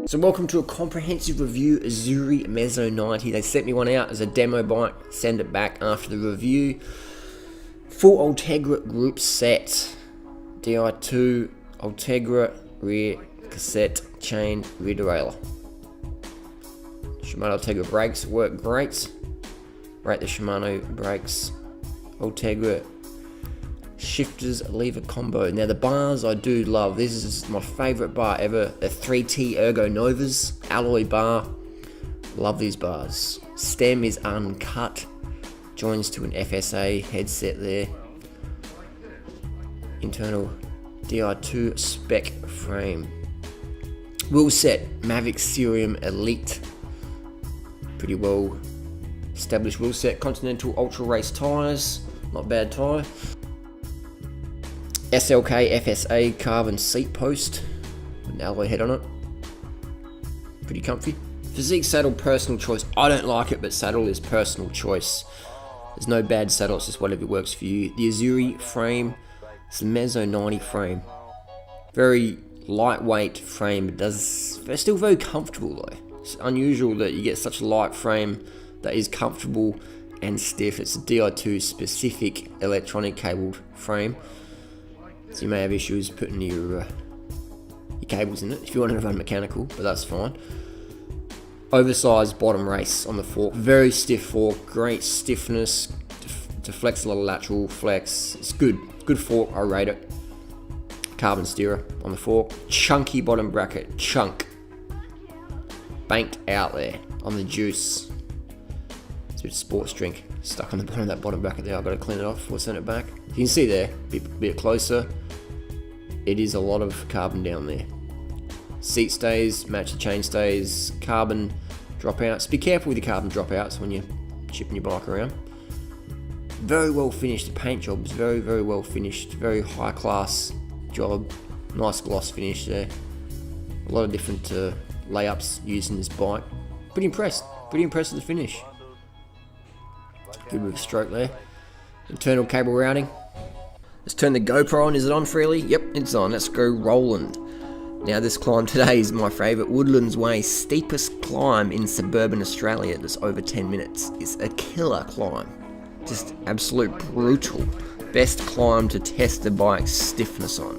So welcome to a comprehensive review of Azzurri Mezzo 90. They sent me one out as a demo bike, send it back after the review. Full Ultegra group set, Di2, Ultegra, rear, cassette, chain, rear derailleur. Shimano Ultegra brakes work great. Rate the Shimano brakes. Ultegra shifters lever combo. Now the bars I do love. This is my favourite bar ever. The 3T Ergo Novas alloy bar. Love these bars. Stem is uncut. Joins to an FSA headset there. Internal Di2 spec frame. Wheel set Mavic Cerium Elite. Pretty well established wheel set. Continental Ultra Race tyres. Not bad tyre. SLK FSA carbon seat post with an alloy head on it. Pretty comfy. Physique saddle personal choice. I don't like it, but saddle is personal choice. There's no bad saddle, it's just whatever works for you. The Azzurri frame, it's the Mezzo 90 frame. Very lightweight frame, it's still very comfortable though. It's unusual that you get such a light frame that is comfortable and stiff. It's a Di2 specific electronic cabled frame. So you may have issues putting your cables in it if you want to run mechanical, but that's fine. Oversized bottom race on the fork, very stiff fork, great stiffness to flex a lot of lateral flex. It's good fork, I rate it. Carbon steerer on the fork, chunky bottom bracket, chunk, banked out there on the juice. It's a bit of sports drink stuck on the bottom of that bottom bracket there. I've got to clean it off before I send it back. You can see there, a bit closer. It is a lot of carbon down there. Seat stays, match the chain stays, carbon dropouts. Be careful with your carbon dropouts when you're chipping your bike around. Very well finished. The paint job is very, very well finished. Very high class job. Nice gloss finish there. A lot of different layups used in this bike. Pretty impressed. Pretty impressed with the finish. Good with a stroke there. Internal cable routing. Let's turn the GoPro on. Is it on freely? Yep, it's on. Let's go Roland. Now this climb today is my favourite. Woodlands Way, steepest climb in suburban Australia that's over 10 minutes. It's a killer climb. Just absolute brutal. Best climb to test the bike's stiffness on.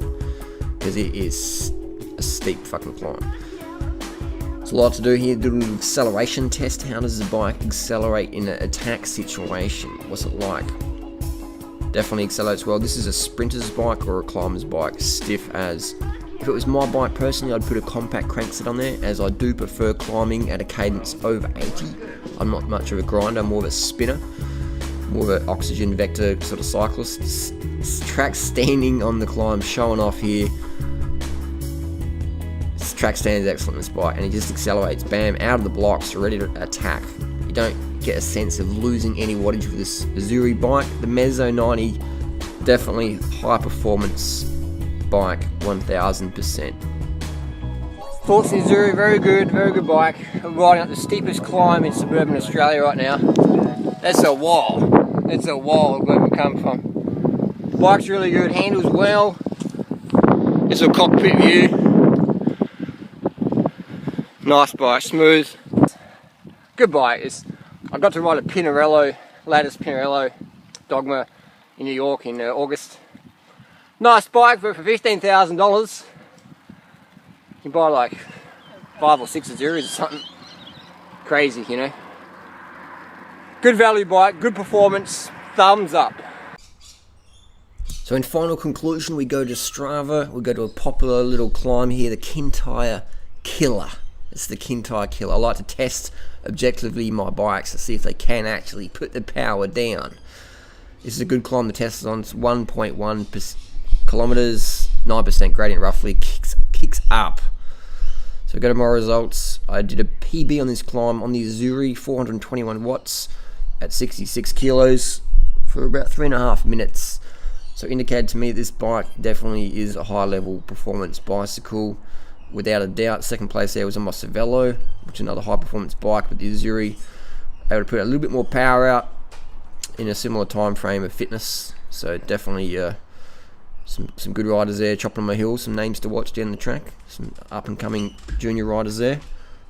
Because it is a steep fucking climb. There's a lot to do here. Do an acceleration test. How does the bike accelerate in an attack situation? What's it like? Definitely accelerates well. This is a sprinter's bike or a climber's bike, stiff as. If it was my bike personally, I'd put a compact crankset on there, as I do prefer climbing at a cadence over 80. I'm not much of a grinder, I'm more of a spinner, more of an oxygen vector sort of cyclist. Track standing on the climb, showing off here. This track stand is excellent in this bike, and it just accelerates, bam, out of the blocks, ready to attack. You don't get a sense of losing any wattage with this Azzurri bike. The Mezzo 90, definitely high performance bike, 1000%. Thoughts on Azzurri, very good bike. I'm riding up the steepest climb in suburban Australia right now. That's a wall where we come from. Bike's really good, handles well. It's a cockpit view. Nice bike, smooth. Good bike. I got to ride a Pinarello, latest Pinarello Dogma in New York in August. Nice bike, but for $15,000, you can buy like 5 or 6 Azzurris or something. Crazy, you know. Good value bike, good performance, thumbs up. So in final conclusion, we go to Strava. We go to a popular little climb here, the Kintyre Killer. It's the Kintyre Killer. I like to test objectively my bikes to see if they can actually put the power down. This is a good climb to test on. It's 1.1 kilometers, 9% gradient roughly, kicks up. So go to my results. I did a PB on this climb on the Azzurri, 421 watts at 66 kilos for about 3.5 minutes. So indicated to me this bike definitely is a high level performance bicycle. Without a doubt. Second place there was on my Cervelo, which is another high performance bike, but the Azzurri able to put a little bit more power out in a similar time frame of fitness. So definitely Some good riders there, chopping on my heels. Some names to watch down the track. Some up-and-coming junior riders there.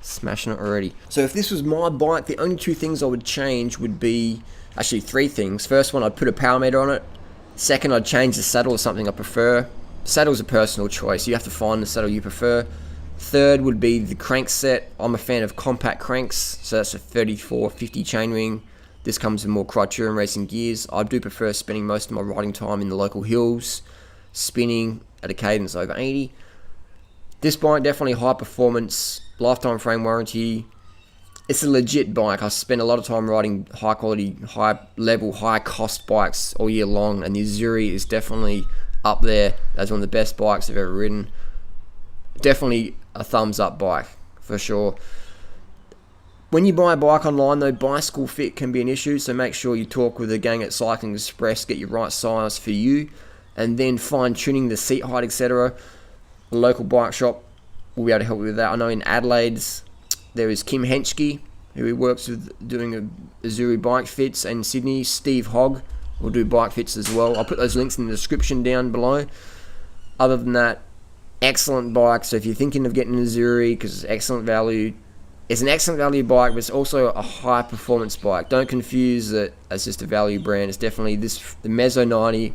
Smashing it already. So if this was my bike, the only 2 things I would change would be... Actually, 3 things. First one, I'd put a power meter on it. Second, I'd change the saddle or something I prefer. Saddle's a personal choice. You have to find the saddle you prefer. Third would be the crank set. I'm a fan of compact cranks. So that's a 3450 chainring. This comes with more criterion racing gears. I do prefer spending most of my riding time in the local hills, spinning at a cadence over 80. This bike, definitely high performance, lifetime frame warranty. It's a legit bike. I spend a lot of time riding high quality, high level, high cost bikes all year long, and the Azzurri is definitely up there as one of the best bikes I've ever ridden. Definitely a thumbs up bike, for sure. When you buy a bike online though, bicycle fit can be an issue, so make sure you talk with the gang at Cycling Express, get your right size for you, and then fine tuning the seat height, etc. A local bike shop will be able to help you with that. I know in Adelaide's there is Kim Henschke, who works with doing Azzurri bike fits, and Sydney, Steve Hogg will do bike fits as well. I'll put those links in the description down below. Other than that, excellent bike. So if you're thinking of getting an Azzurri because it's excellent value, it's an excellent value bike, but it's also a high performance bike. Don't confuse it as just a value brand. It's definitely the Mezzo 90,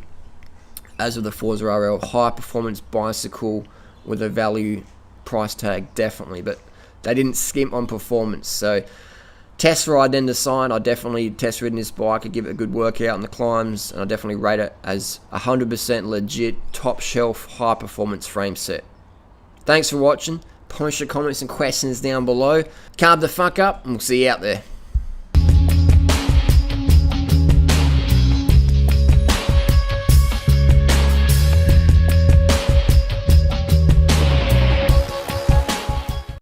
as with the Forza RL, high performance bicycle with a value price tag, definitely. But they didn't skimp on performance. So test ride then decide. I definitely test ridden this bike. I give it a good workout on the climbs, and I definitely rate it as 100% legit, top shelf, high performance frame set. Thanks for watching. Post your comments and questions down below. Carb the fuck up, and we'll see you out there.